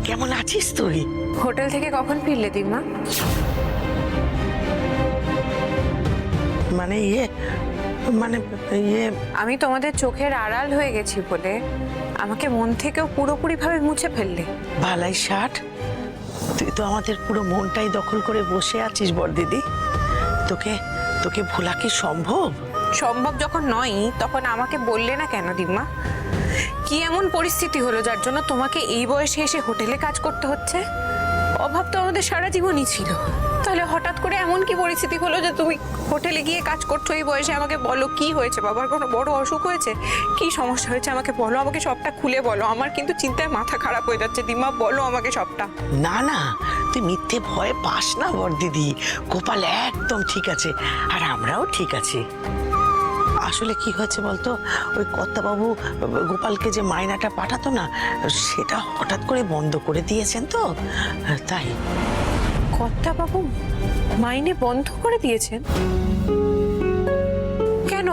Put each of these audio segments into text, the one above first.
কেমন আছিস তুই? হোটেল থেকে কখন ফিরলে দিমা? মানে মানে আমি তোমাদের চোখের আড়াল হয়ে গেছি বলে আমাকে মন থেকেও পুরোপুরি ভাবে মুছে ফেললে। ভালাই ষাট, তুই তো আমাদের পুরো মনটাই দখল করে বসে আছিস বড়দিদি। তোকে তোকে ভোলা কি সম্ভব? সম্ভব যখন নয় তখন আমাকে বললে না কেন দিমা? কি এমন পরিস্থিতি হলো যার জন্য তোমাকে এই বয়সে এসে হোটেলে কাজ করতে হচ্ছে? অভাব তো আমাদের সারা জীবনই ছিল, তাহলে হঠাৎ করে এমন কি পরিস্থিতি হলো যে তুমি হোটেলে গিয়ে কাজ করছো এই বয়সে? আমাকে বলো, কি হয়েছে? বাবার কোনো বড় অসুখ হয়েছে? কি সমস্যা হয়েছে আমাকে বলো, আমাকে সবটা খুলে বলো। আমার কিন্তু চিন্তায় মাথা খারাপ হয়ে যাচ্ছে দিমা, বলো আমাকে সবটা। না না, তুই মিথ্যে ভয় পাস না বড়দিদি। গোপাল একদম ঠিক আছে, আর আমরাও ঠিক আছি। আসলে কি হয়েছে বলতো, ওই কর্তাবাবু গোপালকে যে মাইনাটা পাঠাতো না, সেটা হঠাৎ করে বন্ধ করে দিয়েছেন তো, তাই। কর্তাবাবু মাইনে বন্ধ করে দিয়েছেন? কেন?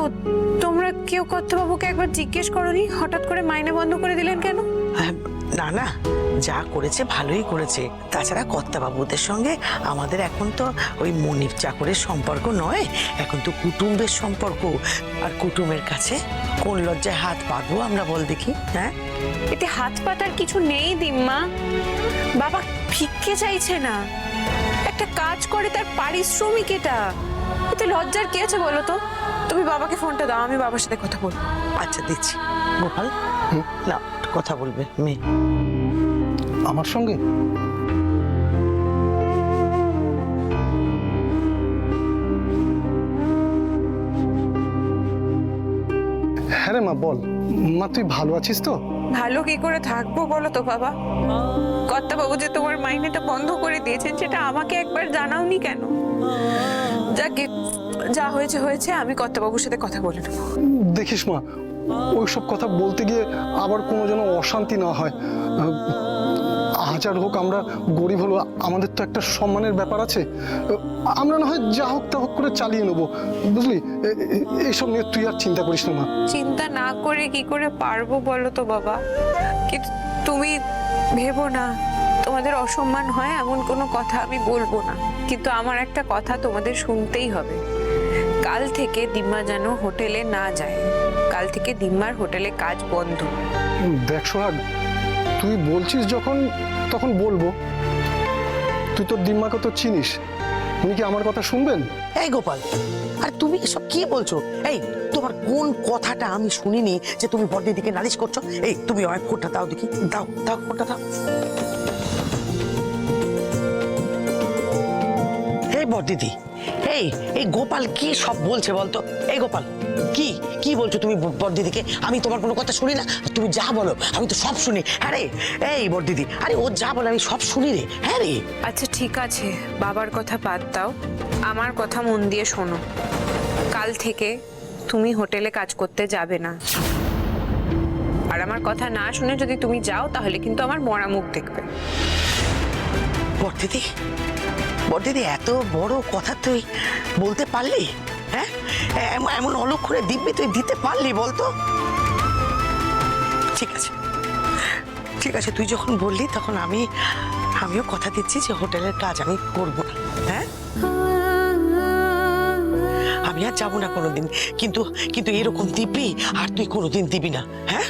তোমরা কেউ কর্তাবাবুকে একবার জিজ্ঞেস করোনি হঠাৎ করে মাইনে বন্ধ করে দিলেন কেন? না না, যা করেছে ভালোই করেছে। তাছাড়া কর্তাবাবুদের সঙ্গে আমাদের এখন তো ওই মনিব চাকরের সম্পর্ক নয়, এখন তো কুটুম্বের সম্পর্ক। আর কুটুমের কাছে কোন লজ্জায় হাত পাতবো আমরা, বল দেখি? হ্যাঁ, এতে হাত পাতার কিছু নেই দিম্মা। বাবা ভিক্ষে চাইছে না, একটা কাজ করে তার পারিশ্রমিক এটা। এতে লজ্জার কি আছে বলো তো? তুমি বাবাকে ফোনটা দাও, আমি বাবার সাথে কথা বলবো। আচ্ছা দিচ্ছি। গোপাল না, কথা বলবে মেয়ে আমার সঙ্গে? হ্যাঁ রে মা, বল। মা তুই ভালো আছিস তো? ভালো কি করে থাকবো বলো তো বাবা? কর্তাবাবু যে তোমার মাইনেটা বন্ধ করে দিয়েছেন সেটা আমাকে একবার জানাওনি কেন? যাকে যা হয়েছে হয়েছে, আমি কর্তাবাবুর সাথে কথা বলে নেবো। দেখিস মা, ওইসব কথা বলতে গিয়ে আবার কোনো যেন অশান্তি না হয়। হাজার হোক আমরা গরিব হলো, আমাদের তো একটা সম্মানের ব্যাপার আছে। আমরা না হয় যা হোক তা হোক করে চালিয়ে নেবো, বুঝলি? এইসব নিয়ে তুই আর চিন্তা করিস না মা। চিন্তা না করে কি করে পারবো বলো তো বাবা? কিন্তু তুমি ভেবো না তোমাদের অসম্মান হয় এমন কোনো কথা আমি বলবো না। কিন্তু আমার একটা কথা তোমাদের শুনতেই হবে। কাল থেকে দিম্মা যেন হোটেলে না যায়। কাল থেকে দিম্মার হোটেলে কাজ বন্ধ। দেখ সোহাগ, তুই বলছিস যখন, তখন বলবো। তুই তোর দিম্মাকে তো চিনিস, উনি কি আমার কথা শুনবেন? এই গোপাল, আর তুমি এসব কি বলছো? এই তোমার কোন কথাটা আমি শুনিনি যে তুমি বড়দিদিকে নালিশ করছো? এই তুমি আমায় ফোনটা দাও দেখি, দাও দাও ফোনটা দাও। এই বড়দিদি, এই এই গোপাল কি সব বলছে বলতো? এই গোপাল, কি কি বলছো তুমি বড়দিদিকে? আমি তোমার কোনো কথা শুনি না, তুমি যা বলো আমি তো সব শুনি। হ্যাঁ রে, এই বড়দিদি, আরে ও যা বলে আমি সব শুনি রে। হ্যাঁ রে। আচ্ছা ঠিক আছে, বাবার কথা বাদ দাও, আমার কথা মন দিয়ে শোনো। কাল থেকে তুমি হোটেলে কাজ করতে যাবে না। আর আমার কথা না শুনে যদি তুমি যাও তাহলে কিন্তু আমার মরা মুখ দেখবে। বড়দিদি, বড়দিদি, এত বড় কথা তুই বলতে পারলি? হ্যাঁ, এমন অলক্ষণে দিব্যি তুই দিতে পারলি বলতো? ঠিক আছে ঠিক আছে, তুই যখন বললি তখন আমিও কথা দিচ্ছি যে হোটেলের কাজ আমি করব না। হ্যাঁ, আমি আর যাবো না কোনোদিন। কিন্তু কিন্তু এরকম দিবি আর তুই কোনোদিন দিবি না। হ্যাঁ,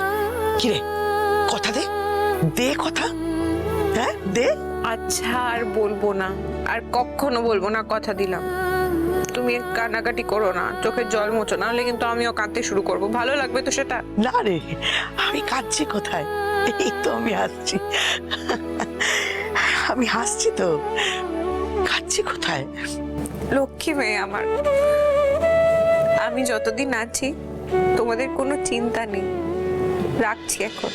কিরে, কথা দে, দে কথা। হ্যাঁ দে। আচ্ছা আর বলবো না, আর কখনো বলবো না, কথা দিলাম। তুমি কান্নাকাটি করো না, চোখের জল মোছো, না হলে কিন্তু আমিও কাঁদতে শুরু করবো। ভালো লাগবে তো সেটা? না রে, আমি কাঁদছি কোথায়? এই তো আমি হাসছি, আমি হাসছি তো, কাঁদছি কোথায়? লক্ষ্মী মেয়ে আমার, আমি যতদিন আছি তোমাদের কোনো চিন্তা নেই। রাখছি এখন।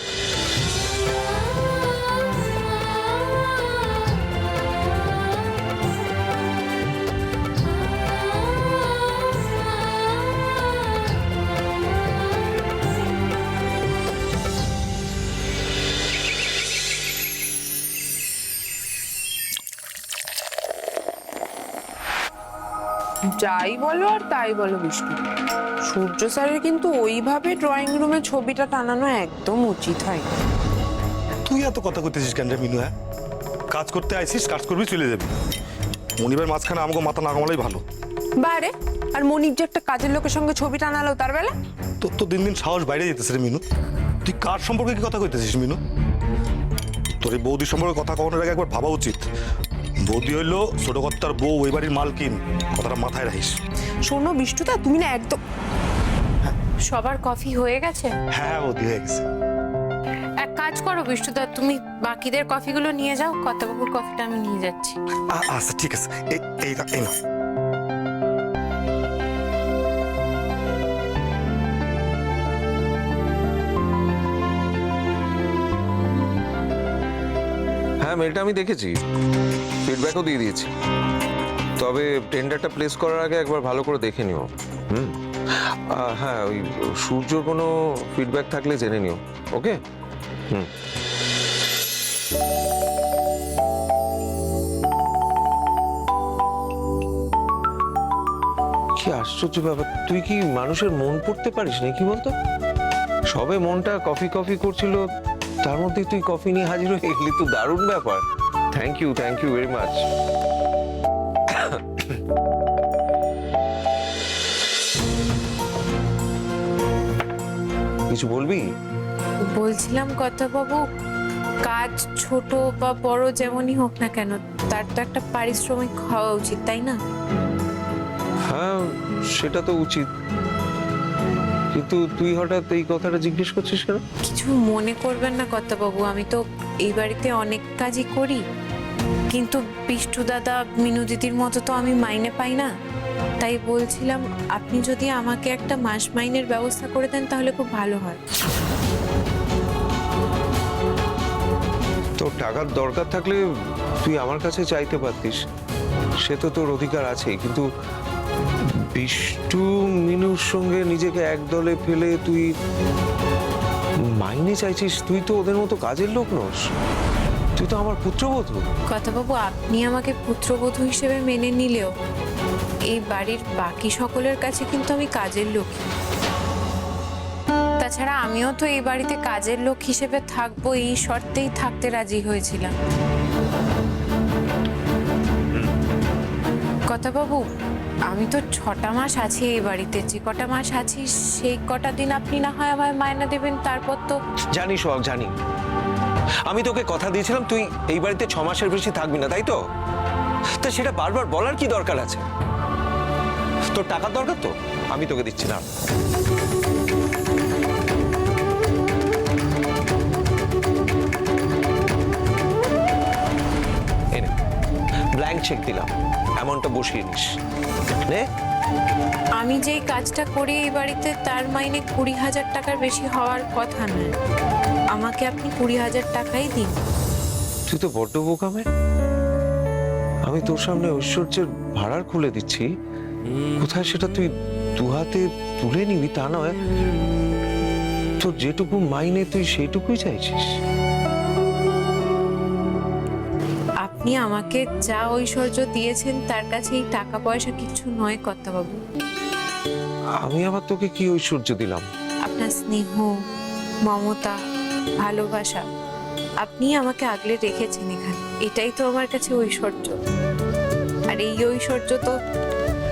যাই বলো আর তাই বলো বিষ্ণু, সূর্য স্যারের কিন্তু ওইভাবে ড্রয়িং রুমে ছবিটা টানানো একদম উচিত হয়। তুই তুই এত কথা করতেছিস কেন রে মিনু? হ্যাঁ, কাজ করতে আইসিস, কাজ করবি, চলে যাবি। মনিবের মাঝখানে আমাকে মাথা না কামালাই ভালো। বারে আর মনির যে একটা কাজের লোকের সঙ্গে ছবি টানালো তার বেলা। তোর তো দিন দিন সাহস বাইরে যেতেছে রে মিনু। তুই কার সম্পর্কে কি কথা কইতেছিস মিনু? তোর এই বৌদির সম্পর্কে কথা কখনোর আগে একবার ভাবা উচিত। বৌদি হইলো ছোট কর্তার বউ, ওই বাড়ির মালকিন, কথাটা মাথায় রাখিস। শোনো বিষ্টুদা, তুমি না একদম। সবার কফি হয়ে গেছে? হ্যাঁ বৌদি, হয়ে গেছে। এক কাজ করো বিষ্টুদা, তুমি বাকিদের কফিগুলো নিয়ে যাও, কর্তাবাবুর কফিটা আমি নিয়ে যাচ্ছি। আচ্ছা ঠিক আছে, এই না। হ্যাঁ, মেলটা আমি দেখেছি, ফিডব্যাকও দিয়ে দিয়েছি। তবে টেন্ডারটা প্লেস করার আগে একবার ভালো করে দেখে নিও। হ্যাঁ, ওই সূর্যর কোনো ফিডব্যাক থাকলে জেনে নিও। ওকে। কি আশ্চর্য ব্যাপার, তুই কি মানুষের মন পড়তে পারিস নাকি বলতো? সবে মনটা কফি কফি করছিল, তার মধ্যে তুই কফি নিয়ে হাজির হয়ে গেলি, তো দারুণ ব্যাপার। Thank you very much. কিছু বলবি? বলছিলাম কর্তাবাবু, কাজ ছোট বা বড় যেমনই হোক না কেন, তার তো একটা পারিশ্রমিক হওয়া উচিত, তাই না? হ্যাঁ, সেটা তো উচিত, কিন্তু তুই হঠাৎ এই কথাটা জিজ্ঞেস করছিস কেন? কিছু মনে করবেন না কর্তাবাবু, আমি তো এই বাড়িতে অনেক কাজই করি, কিন্তু বিষ্টু দাদা মিনু দিদির মতো তো আমি মাইনে পাই না। তাই বলছিলাম, আপনি যদি আমাকে একটা মাস মাইনের ব্যবস্থা করে দেন তাহলে খুব ভালো হয়। তোর টাকার দরকার থাকলে তুই আমার কাছে চাইতে পারতিস, সে তো তোর অধিকার আছেই, কিন্তু বিষ্টু মিনুর সঙ্গে নিজেকে এক দলে ফেলে তুই মাইনে চাইছিস? তুই তো ওদের মতো কাজের লোক নস, তুই তো আমার পুত্রবধূ। কর্তাবাবু, আপনি আমাকে পুত্রবধূ হিসেবে মেনে নিলেও এই বাড়ির বাকি সকলের কাছে কিন্তু আমি কাজের লোক। তাছাড়া আমিও তো এই বাড়িতে কাজের লোক হিসেবে থাকবো এই শর্তেই থাকতে রাজি হয়েছিলাম। কর্তাবাবু, আমি তো 6টা মাস আছি এই বাড়িতে, যে কটা মাস আছি সেই কটা দিন আপনি না হয় আমায় মায়না দেবেন, তারপর তো। জানি সোহাগ, জানি। আমি তোকে কথা দিয়েছিলাম তুই এই বাড়িতে 6 মাসের বেশি থাকবি না, তাই তো? তা সেটা বারবার বলার কি দরকার আছে? তোর টাকার দরকার তো, আমি তোকে দিচ্ছি না। এনে ব্ল্যাঙ্ক চেক দিলাম, অ্যামাউন্টটা বসিয়ে নিস। নে। আমি যেই কাজটা করি এই বাড়িতে তার মাইনে 20,000 টাকার বেশি হওয়ার কথা নয়, আমাকে আপনি 20,000 টাকাই দিন। তুই তো বড্ড বোকামে। আমি তোর সামনে ঐশ্বর্যের ভাড়ার খুলে দিচ্ছি, কোথায় সেটা তুই দু হাতে তুলে নিবি তা নয়, তোর যেটুকু মাইনে তুই সেইটুকুই চাইছিস। আপনি আমাকে যা ঐশ্বর্য দিয়েছেন তার কাছে এই টাকা পয়সা কিছু নয় কর্তাবাবু। আমি আবার তোকে কি ঐশ্বর্য দিলাম? আপনার স্নেহ, মমতা, ভালোবাসা, আপনি আমাকে আগলে রেখেছেন এখানে, এটাই তো আমার কাছে ঐশ্বর্য। আর এই ঐশ্বর্য তো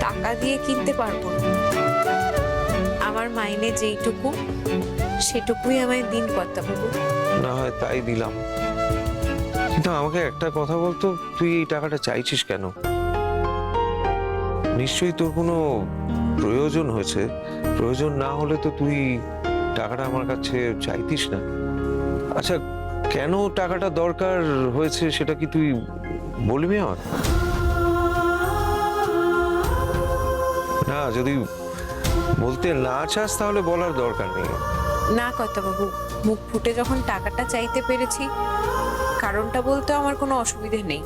টাকা দিয়ে কিনতে পারবো না। আমার মাইনে যেইটুকু সেটুকুই আমায় দিন কর্তাবাবু। না হয় তাই দিলাম, কিন্তু আমাকে একটা কথা বলতো, তুই এই টাকাটা চাইছিস কেন? নিশ্চয়ই তোর কোনো প্রয়োজন হয়েছে, প্রয়োজন না হলে তো তুই টাকাটা আমার কাছে চাইতিস না। আচ্ছা, কেন টাকাটা দরকার হয়েছে সেটা কি তুই বলবি আমার? না, যদি বলতে না চাস তাহলে বলার দরকার নেই। না কর্তাবাবু, মুখ ফুটে যখন টাকাটা চাইতে পেরেছি, কারণটা বলতে আমার কোনো অসুবিধে নেই।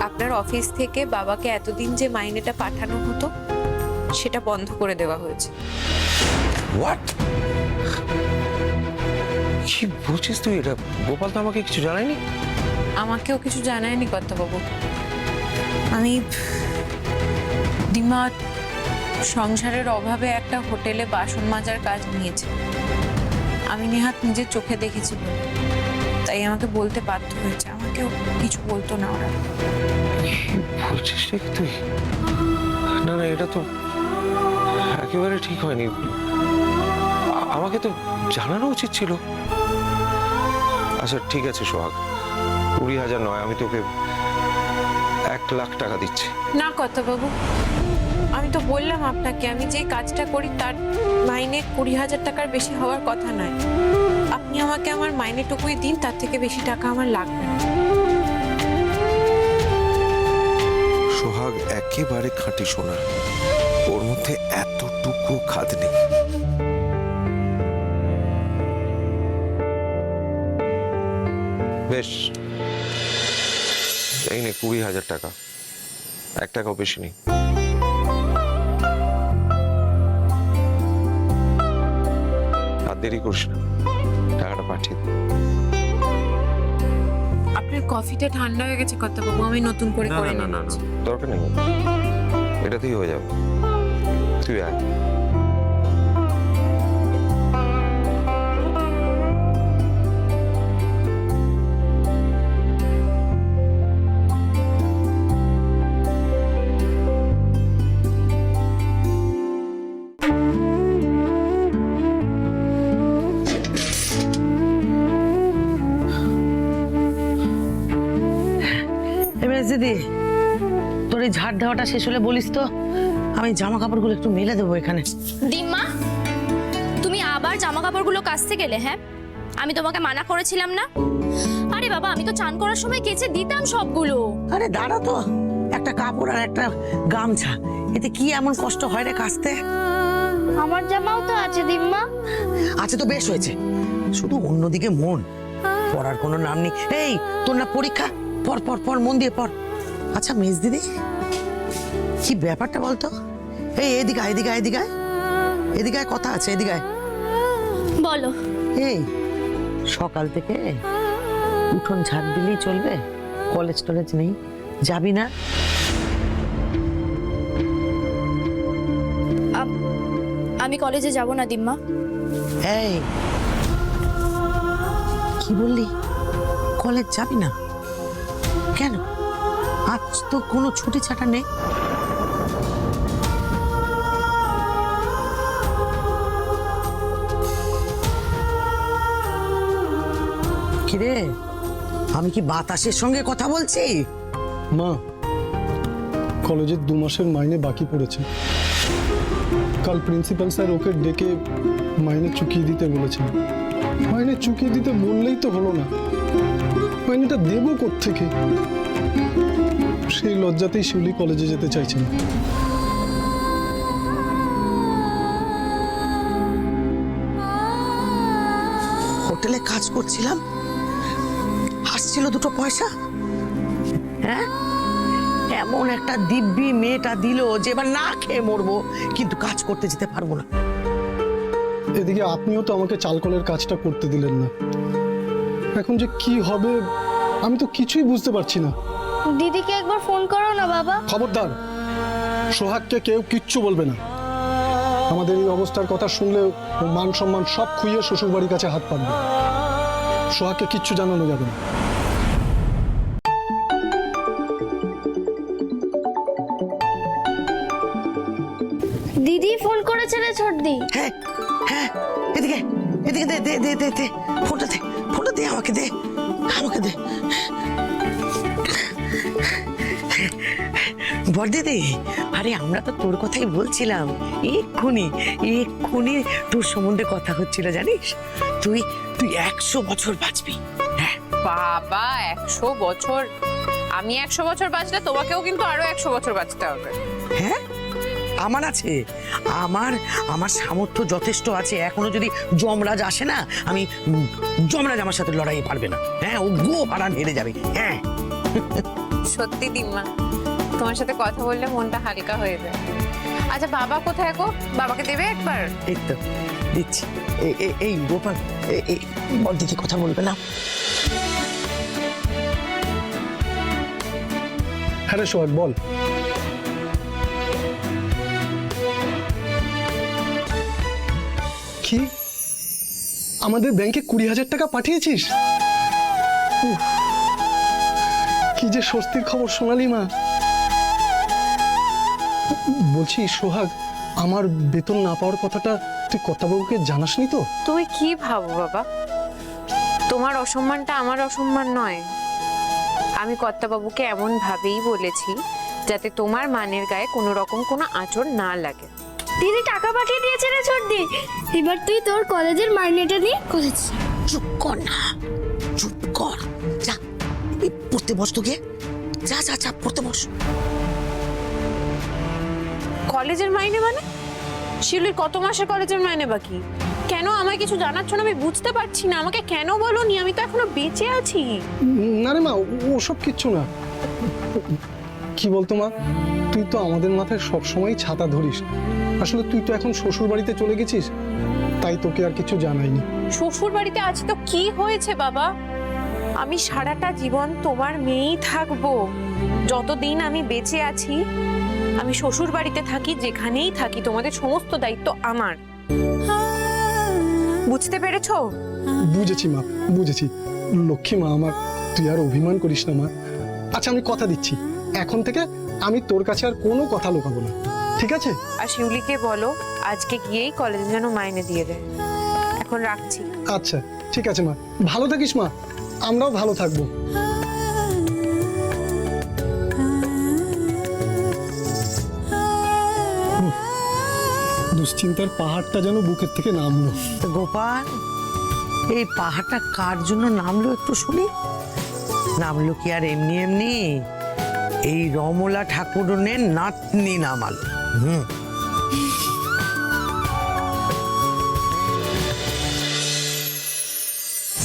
আপনার অফিস থেকে বাবাকে এতদিন যে মাইনেটা পাঠানো হতো সেটা বন্ধ করে দেওয়া হয়েছে। হোয়াট? কি বলছিস তুই? এটা গোপাল তো আমাকে কিছু জানায়নি। আমাকেও কিছু জানায়নি কর্তাবাবু। আমি ডিমা সংসারের অভাবে একটা হোটেলে বাসন মাজার কাজ নিয়েছি। আমি নেহাত নিজের চোখে দেখেছি বলে। তাই আমাকে বলতে বাধ্য হয়েছে, আমাকেও কিছু বলতো না ওরা। বলছিস নাকি তুই? না না, এটা তো একেবারে ঠিক হয়নি। আমাকে তো জানানো উচিত ছিল। আচ্ছা ঠিক আছে সোহাগ, 20,000 নয়, আমি তোকে 1,00,000 টাকা দিচ্ছি। না বাবু, আমি তো বললাম আপনাকে, আমি যে কাজটা করি তার মাইনে 20,000 টাকার বেশি হওয়ার কথা নয়। আপনি আমাকে আমার মাইনেটুকুই দিন, তার থেকে বেশি টাকা আমার লাগবে না। সোহাগ একেবারে খাঁটি সোনা, ওর মধ্যে এতটুকু খাদ নেই। বেশ, এই নে 20,000 টাকা, 1 টাকাও বেশি নেই। আর দেরি করিস না, টাকাটা পাঠিয়ে দে। আপনার কফিটা ঠান্ডা হয়ে গেছে বাবু, আমি নতুন করে না করে না না না, নিচ্ছি। দরকার নেই, এটাতেই হয়ে যাবে। তুই আয়। এমএস দিদি, তোর এই ঝাড় দেওয়াটা শেষ হলে বলিস তো, আমি জামা কাপড়গুলো একটু মেলে দেবো এখানে। ডিম্মা, তুমি আবার জামা কাপড়গুলো কাচতে গেলে? হ্যাঁ, আমি তোমাকে মানা করেছিলাম না? আরে বাবা, আমি তো চান করার সময় কেচে দিতাম সবগুলো। আরে দাঁড়া তো, একটা কাপড় আর একটা গামছা, এতে কি এমন কষ্ট হয় রে কাচতে? আমার জামাও তো আছে ডিম্মা। আচ্ছা তো বেশ হয়েছে, শুধু অন্যদিকে মন, পড়ার কোনো নাম নেই। এই তোর না পরীক্ষা, পর পর পর মন দিয়ে পড়। আচ্ছা মেজ দিদি, কি ব্যাপারটা বলতো? এই এদিকে আয়, এদিকে আয়, এদিকে আয়, এদিকে আয়, কথা আছে, এদিকে আয়। বলো। এই সকাল থেকে উঠোন ঝাড় দিলেই চলবে? কলেজ টলেজ নেই, যাবি না? আমি কলেজে যাব না ডিম্মা। এই কি বললি? কলেজ যাবি না কেন? আজ তো কোনো ছুটি ছাটা নেই। কিরে, আমি কি বাতাসের সঙ্গে কথা বলছি? মা, কলেজের 2 মাসের মাইনে বাকি পড়েছে। কাল প্রিন্সিপাল স্যার ওকে ডেকে মাইনে চুকিয়ে দিতে বলেছেন। মাইনে চুকিয়ে দিতে বললেই তো হলো না, মাইনেটা দেবো কোত্থেকে? সেই লজ্জাতেই শিউলি কলেজে যেতে চাইছেন। হোটেলে কাজ করছিলাম, আসছিল 2 পয়সা, হ্যাঁ এমন একটা দিব্যি মেয়েটা দিল যে এবার না খেয়ে মরবো, কিন্তু কাজ করতে যেতে পারবো না। এদিকে আপনিও তো আমাকে চালকলের কাজটা করতে দিলেন না। এখন যে কি হবে আমি তো কিছুই বুঝতে পারছি না। দিদিকে একবার ফোন করো না বাবা। খবরদার, সোহাগকে কেউ কিচ্ছু বলবে না। আমাদের এই অবস্থার কথা শুনলে ও মান সম্মান সব খুইয়ে শ্বশুর বাড়ির কাছে হাত পাতবে। সোহাগকে কিচ্ছু জানানো যাবে না। দিদি ফোন করেছে রে ছোটদি। হ্যাঁ হ্যাঁ, এদিকে এদিকে, দে দে দে দে দে ফোনটা দে, ফোনটা দে, আমাকে দে, আমাকে দে। বড়দিদি, আরে আমরা তো তোর কথাই বলছিলাম, এক্ষুনি এক্ষুনি তোর সম্বন্ধে কথা হচ্ছিল, জানিস তুই তুই 100 বছর বাঁচবি। হ্যাঁ বাবা, 100 বছর? আমি 100 বছর বাঁচলে তোমাকেও কিন্তু আরো 100 বছর বাঁচতে হবে। হ্যাঁ, আমার আছে, আমার আমার সামর্থ্য যথেষ্ট আছে। এখনো যদি যমরাজ আসে না, আমি যমরাজ আমার সাথে লড়াইয়ে পারবে না। হ্যাঁ, ও গো হারান হেরে যাবে। হ্যাঁ সত্যি দিম্মা, তোমার সাথে কথা বললে মনটা হালকা হয়ে যায়। আচ্ছা বাবা কোথায় গো? বাবাকে দেবে একবার? এই তো দিচ্ছি। এই গোপাল, এই বড়দিদি কথা বলবে না। হ্যাঁ রে সোহাগ, বল। কি আমাদের ব্যাংকে 20,000 টাকা পাঠিয়েছিস? উফ, কি যে স্বস্তির খবর শোনালি মা। বলছি সোহাগ, আমার বেতন না পাওয়ার কথাটা তুই কর্তাবাবুকে জানাসনি তো? তুই কি ভাবো বাবা, তোমার অসম্মানটা আমার অসম্মান নয়। আমি কর্তাবাবুকে এমন ভাবেই বলেছি যাতে তোমার মানের গায়ে কোনো রকম কোনো আঁচড় না লাগে। দিদি টাকা পাঠিয়ে দিয়েছে রে ছোটদি। এবার তুই তোর কলেজের মাইনেটা নিয়ে কলেজ যা। চুপ কর না, চুপ কর। যা এই পড়তে বস তো গিয়ে, যা যা যা পড়তে বস। কলেজের মাইনে মানে? শিউলির কত মাসের কলেজের মাইনে বাকি? কেন আমায় কিছু জানাচ্ছ না? আমি বুঝতে পারছি না, আমাকে কেন বলোনি? আমি তো এখনো বেঁচে আছি। না রে মা, ওসব কিচ্ছু না। কি বলতো মা, তুই তো আমাদের মাথায় সবসময় ছাতা ধরিস। আসলে তুই তো এখন শ্বশুর বাড়িতে চলে গেছিস, তাই তোকে আর কিছু জানাইনি। শ্বশুর বাড়িতে আছি তো কি হয়েছে বাবা? আমি সারাটা জীবন তোমার মেয়েই থাকবো। যতদিন আমি বেঁচে আছি আমি শ্বশুর বাড়িতে থাকি, যেখানেই থাকি তোমাদের সমস্ত দায়িত্ব আমার। বুঝতে পেরেছো? বুঝেছি মা, বুঝেছি। লক্ষ্মী মা আমার, তুই আর অভিমান করিস না মা। আচ্ছা আমি কথা দিচ্ছি, এখন থেকে আমি তোর কাছে আর কোনো কথা লুকাবো না, ঠিক আছে? আর শিউলিকে বলো আজকে গিয়েই কলেজে যেন মাইনে দিয়ে দেয়। এখন রাখছি। আচ্ছা ঠিক আছে মা, ভালো থাকিস মা, আমরাও ভালো থাকবো। দুশ্চিন্তার পাহাড়টা যেন বুকের থেকে নামলো। গোপাল, এই পাহাড়টা কার জন্য নামলো একটু শুনি? নামলো কি আর এমনি এমনি? এই রমলা ঠাকুরনের নাতনি নামালো।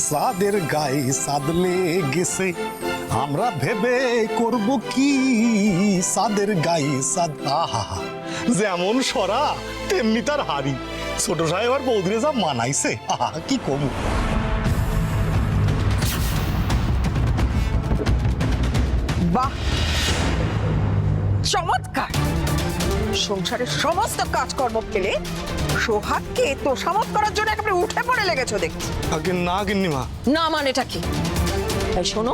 সাদের গায়ে সাদলে গেছে, আমরা ভেবে করব কি? সাদের গায়ে সাদ, আহা, যেমন সরা তেমনি তার হাড়ি। ছোট সাহেব আর বৌদিরে যা মানাইছে, আহা কি কম। বাহ, চমৎকার! সংসারের সমস্ত কাজকর্ম ফেলে সোহাগকে তোষামত করার জন্য একেবারে উঠে পড়ে লেগেছো দেখছি। আগে না গিন্নিমা। না মানেটা কি? তাই শোনো,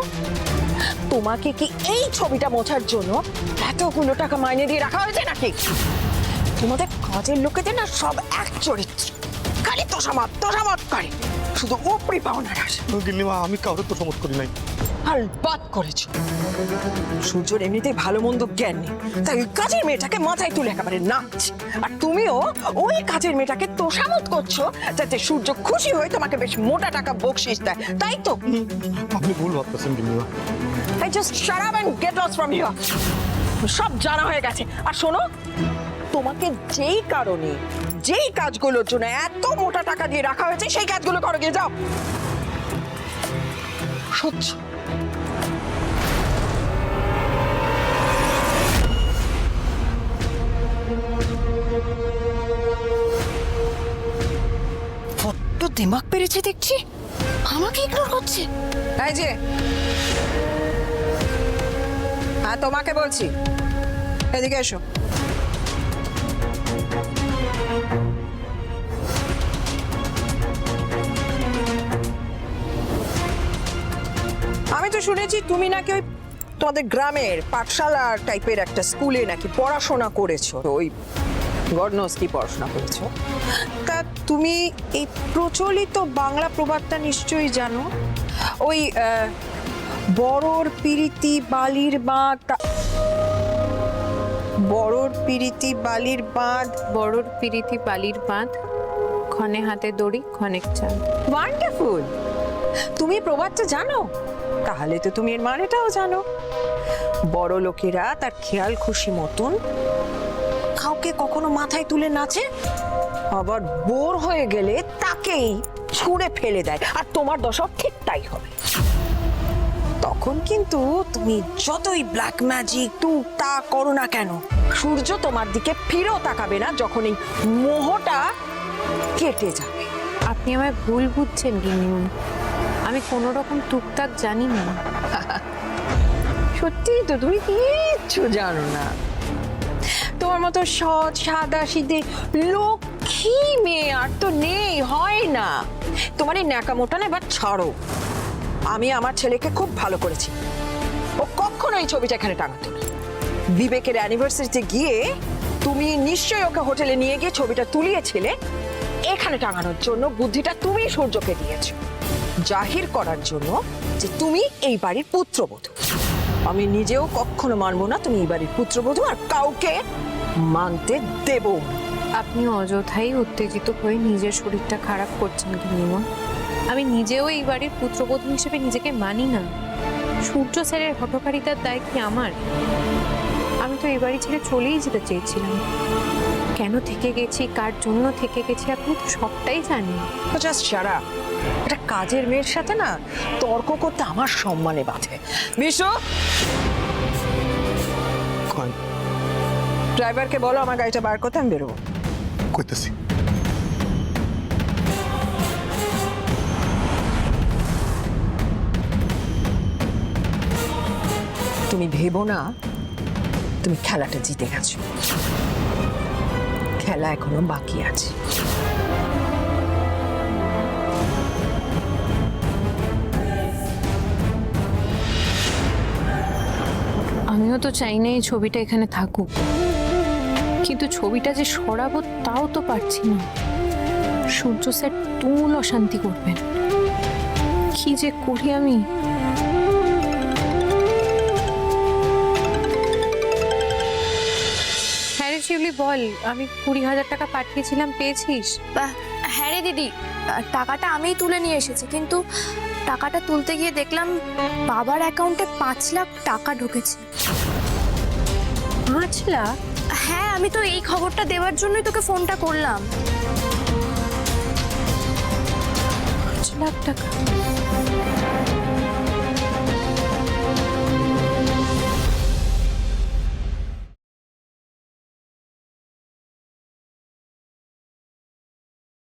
তোমাকে কি এই ছবিটা মোছার জন্য এতগুলো টাকা মাইনে দিয়ে রাখা হয়েছে নাকি? তোমাদের কাজের লোকেদের না সব এক চরিত্র, খালি তোষামত করে, শুধু উপরি পাওনার আসে। গিন্নিমা আমি কাউকে তো সমত করি নাই। হালবাত করেছো। সূর্যর এমনিতেই ভালো মন্দ জ্ঞান নেই, তাই ওই কাজের মেয়েটাকে মাথায় তুলে একেবারে নাচ। আর তুমিও ওই কাজের মেয়েটাকে তোষামত করছো যাতে সূর্য খুশি হয়ে তোমাকে বেশ মোটা টাকা বকশিস দেয়, তাই তো? আপনি ভুল ভাবতেছেন গিন্নিমা। I just shut up and get lost from here. সব জানা হয়ে গেছে। আর শোনো, তোমাকে যেই কারণে যেই কাজগুলোর জন্য এত মোটা টাকা দিয়ে রাখা হয়েছে সেই কাজগুলো করো, গিয়ে যাও। সহ্য। বড্ড দিমাগ পেরেছে দেখছি, আমাকে ইগনোর করছে। এই যে, হ্যাঁ তোমাকে বলছি, এদিকে এসো। আমি তো শুনেছি তুমি নাকি ওই তোমাদের গ্রামের পাঠশালা টাইপের একটা স্কুলে নাকি পড়াশোনা করেছো। ওই গড নোস কি পড়াশোনা করেছো। তা তুমি এই প্রচলিত বাংলা প্রবাদটা নিশ্চয়ই জানো, ওই বড়র পিরিতি বালির বাঁধ, বড়র পিরিতি বালির বাঁধ, বড়র পিরিতি বালির বাঁধ, ক্ষণে হাতে দড়ি ক্ষণেক চাঁদ। ওয়ান্ডারফুল! তুমি প্রবাদটা জানো, তাহলে তো তুমি এর মানেটাও জানো। বড় লোকেরা তার খেয়াল খুশি মতন কাউকে কখনো মাথায় তুলে নাচে, আবার বোর হয়ে গেলে তাকেই ছুঁড়ে ফেলে দেয়। আর তোমার দশা ঠিক তাই হবে। তখন কিন্তু তুমি যতই ব্ল্যাক ম্যাজিক তা করো না কেন, সূর্য তোমার দিকে ফিরেও তাকাবে না যখন এই মোহটা কেটে যাবে। আপনি আমায় ভুল বুঝছেন গিন্নিমা, আমি কোনো রকম টুকটাক জানি না। সত্যি তো তুমি কিচ্ছু জানো না। তোমার মতো সৎ সাদা সিধে লক্ষ্মী ছি মেয়ে, আর তো নেই, হয় না। তোমার এই ন্যাকামোটা না এবার ছাড়ো। আমি আমার ছেলেকে খুব ভালো করেছি, ও কখনো এই ছবিটা এখানে টাঙাতো না। বিবেকের অ্যানিভার্সারিতে গিয়ে তুমি নিশ্চয়ই ওকে হোটেলে নিয়ে গিয়ে ছবিটা তুলিয়েছিলে এখানে টাঙানোর জন্য। বুদ্ধিটা তুমি সূর্যকে দিয়েছো, জাহির করার জন্য যে তুমি এই বাড়ির পুত্রবধূ। আমি নিজেও কখনো মানবো না তুমি এই বাড়ির পুত্রবধূ, আর কাউকে মানতে দেব না। আপনি অযথাই উত্তেজিত হয়ে নিজের শরীরটা খারাপ করছেন গিন্নিমা। আমি নিজেও এই বাড়ির পুত্রবধূ হিসেবে নিজেকে মানি না। সূর্য স্যারের হঠকারিতার দায় কি আমার? আমি তো এই বাড়ি ছেড়ে চলেই যেতে চেয়েছিলাম। কেন থেকে গেছি, কার জন্য থেকে গেছি, আপনি তো সবটাই জানেন। জাস্ট সারা একটা কাজের মেয়ের সাথে না তর্ক করতে আমার সম্মানে বাঁধে। বিশু, ড্রাইভারকে বলো আমার গাড়িটা বার করতে, আমি বেরোবো। কইতেছি। তুমি ভেবো না তুমি খেলাটা জিতে গেছো, খেলা এখনো বাকি আছে। আমিও তো চাই না এই ছবিটা এখানে থাকুক, কিন্তু ছবিটা যে সরাবো তাও তো পারছি না। সূর্য স্যার তুমুল অশান্তি করবেন। কি যে করি আমি। হ্যাঁ রে শিউলি, বল, আমি 20,000 টাকা পাঠিয়েছিলাম, পেয়েছিস? হ্যাঁ রে দিদি, টাকাটা আমিই তুলে নিয়ে এসেছি, কিন্তু টাকাটা তুলতে গিয়ে দেখলাম বাবার অ্যাকাউন্টে 5 লাখ টাকা ঢুকেছে। 5 লাখ? হ্যাঁ, আমি তো এই খবরটা দেওয়ার জন্যই তোকে ফোনটা করলাম। 5 লাখ টাকা?